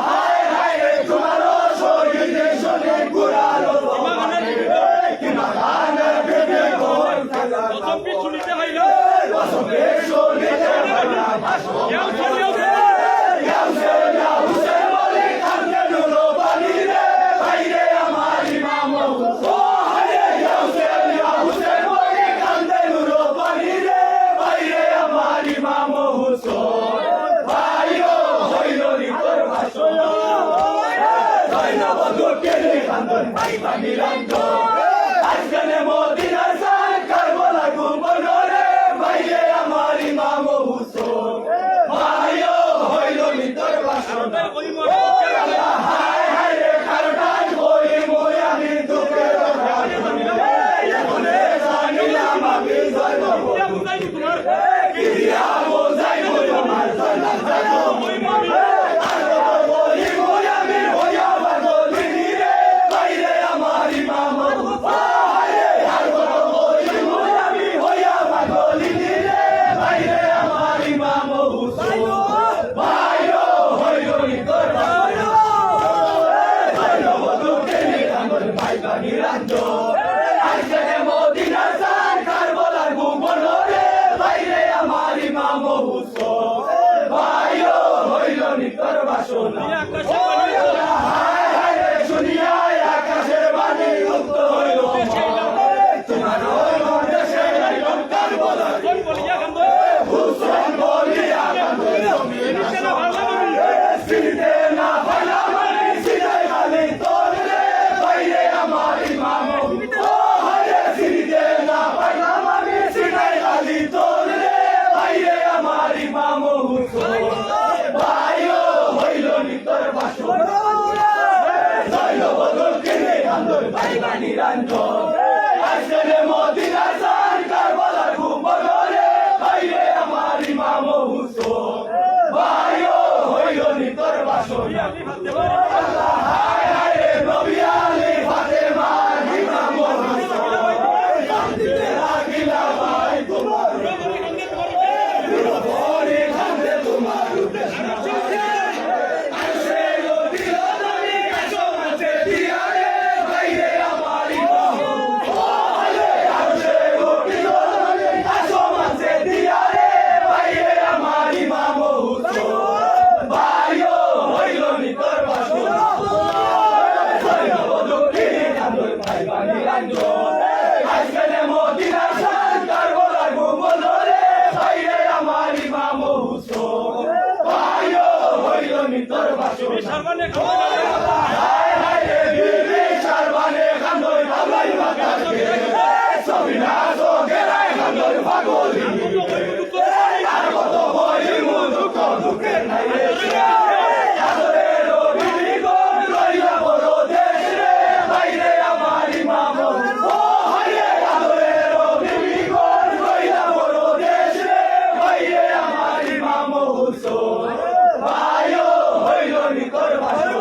হায় হায় রে তোমারও শহীদের শোনে কান্দন পাইবা নিরঞ্জন আজকালে মদিনার সান কারবালা গুবনরে ভাইরে আমার ইমাম হুসেন ভাইও হইল নিতর বাসন হায় হায় রে খারটাই হই মই আমি দুঃখের রাত বলে জানিলাম আমি জয় কি দিয়া বোঝাই মই আমার জন্নাত যাব মই মামি বলি মই আমি হইয়া বাদলিনী রে ভাইরে আমার ইমাম ভাইরে আর বলি মই আমি হইয়া বাদলিনী রে ভাইরে আমার ইমাম হুসেন ভাইও হইল নিতর নিরঞ্জন আজকে মদিনার সান কারবালার ভুবনরে ভাইরে আমার ইমাম হুসেন ভাইও হইল নিতর বাসনা হায় হায় রে শুনিয়া আকাশের বাণী মুক্ত হইল তোমার দেশে কারবালার হুসেন বলিয়া সিরিতে না ভালা মানে সিরাই গালি তোর রে ভাইরে আমার ইমাম হায় সিরিতে না ভালা মানে সিরাই গালি তোর রে ভাইরে আমার ইমাম হুসেন ভাইও হইল নিতর বাসন জয় বদল কেনে কান্দন পাইবা নিরঞ্জন আজকে মদিনার সান কারবালার ভুবনরে ভাইরে আমার ইমাম হুসেন ভাইও হইল নিতর বাসন হায় হায় রে নবী আলী ফাতেমা ইমাম হুসেন কান্দিতে লাগিলা ভাই তোমার বড়ি কান্দে তোমার উদ্দেশ্য হায় হায় রে বিবি সর্বানে কান্দন ভাবলাই বাগাকে সবিনা সোগেরাই কান্দন পাগলি আর কত হই মুদুক দুঃখে নাই রে আদরে রবি গো লইলা বড় দেশ রে ভাইরে আমার ইমাম ও হায় আদরে রবি গো লইলা বড় দেশ রে ভাইরে আমার ইমাম হুসেন ভাইও হইল নিতর বাসন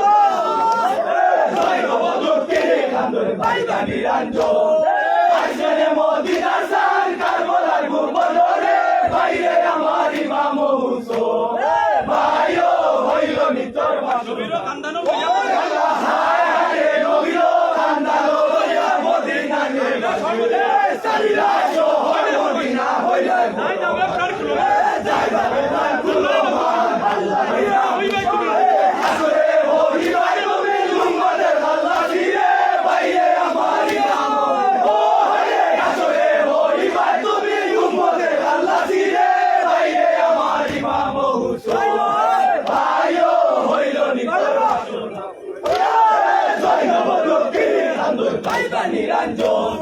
জয় বদল কেনে কান্দন পাইবা নিরঞ্জন আজকে মদিনার সান কারবালার ভুবনরে ভাইরে আমার ইমাম হুসেন ভাইও হইল নিতর বাসন হায় হায় রে নবীর কান্দালো লইয়া মদিনা রে সারিরা শহর মদিনা হইল যাইবা বেদান কুলো আল্লাহ নিরঞ্জন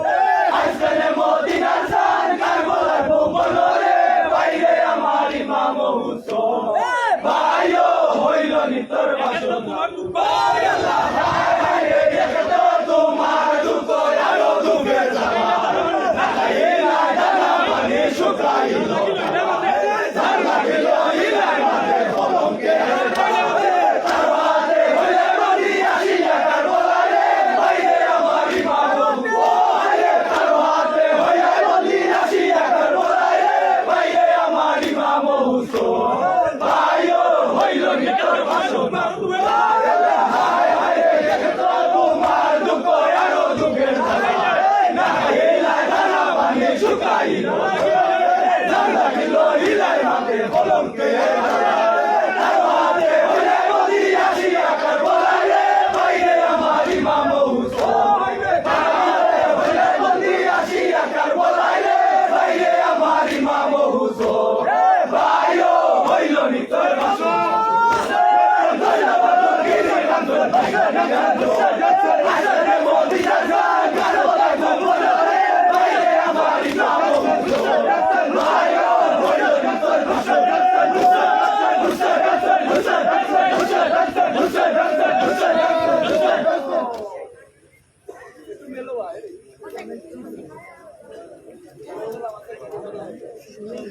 আজকে মদিনার সান কারবালার ভুবনরে ভাইরে আমার ইমাম হুসেন ভাইও হইল নিতর বাসন আল্লাহ হায় হায় রে দেখতো তোমার দুঃখ আরো দুঃখের জ্বালা না খাইলা জানা মানে শুকাইল ধার লাগিল ইলাই মাঝে কলঙ্কে তারবাতে হইলে নদী আসিয়া কারবালারে ভাইরে আমার ইমাম তারবাতে হইলে নদী আসিয়া কারবালারে ভাইরে আমার ইমাম হুসেন ভাইও হইল নিতর বাসন হায় হায় রে দেখতো তোমার দুঃখ আরো দুঃখের জ্বালা না খাইলা জানা মানে শুকাইল ধার লাগিল ইলাই মাঝে কলঙ্কে তারবাতে হইলে নদী আসিয়া কারবালারে ভাইরে আমার ইমাম হুসেন তারবাতে হইলে নদী আসিয়া কারবালারে ভাইরে আমার ইমাম হুসেন ভাইও হইল নিতর বাসন জয় বদল কেনে কান্দন পাইবা নিরঞ্জন Allah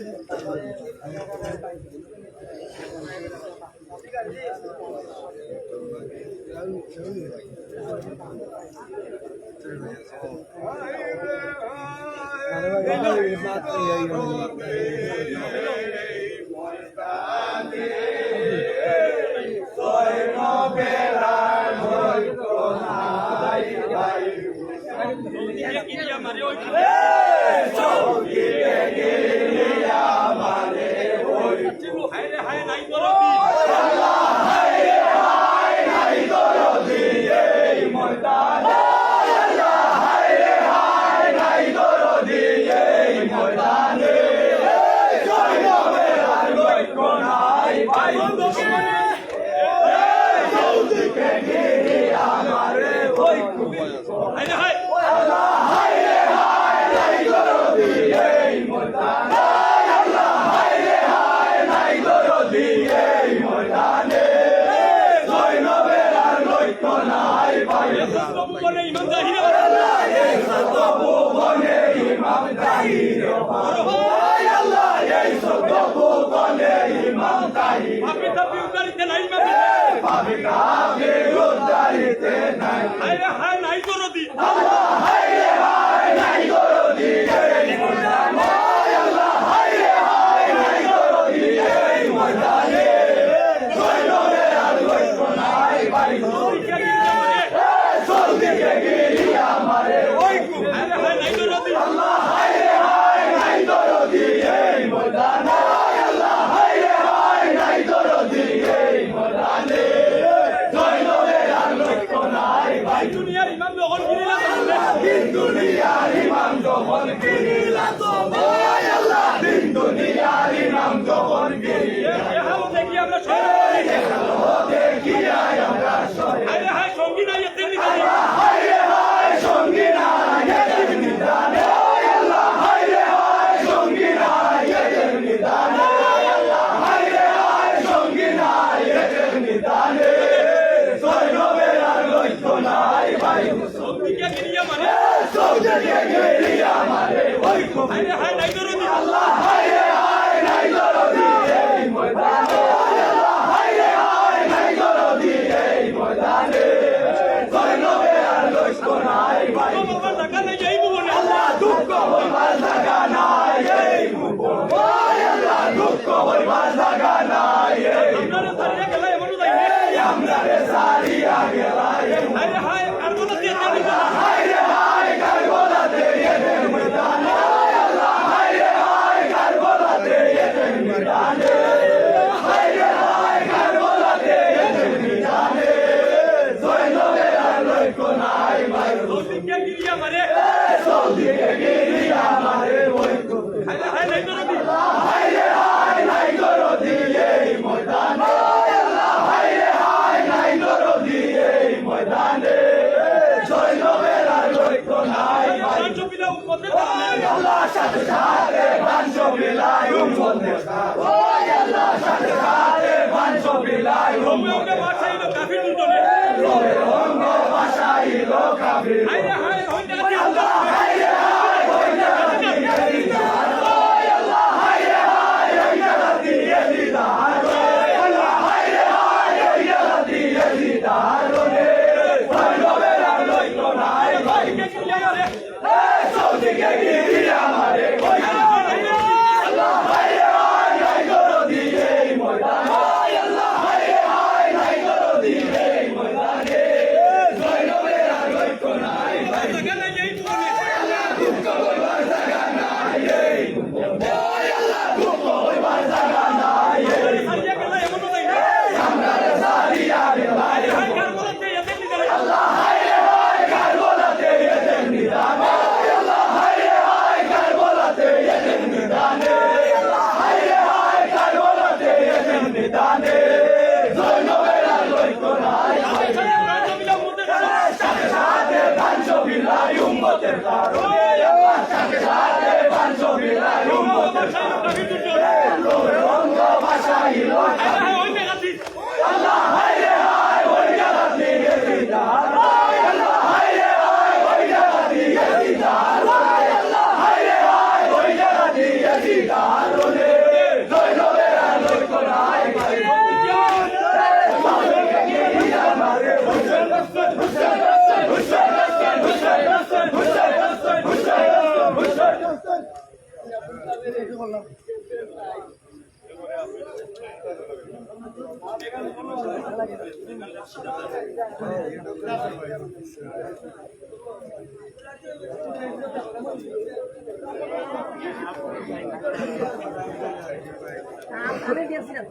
আমি দিয়েছিলাম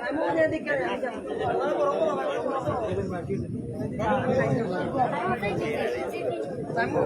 আমি ওদের দিকে আমি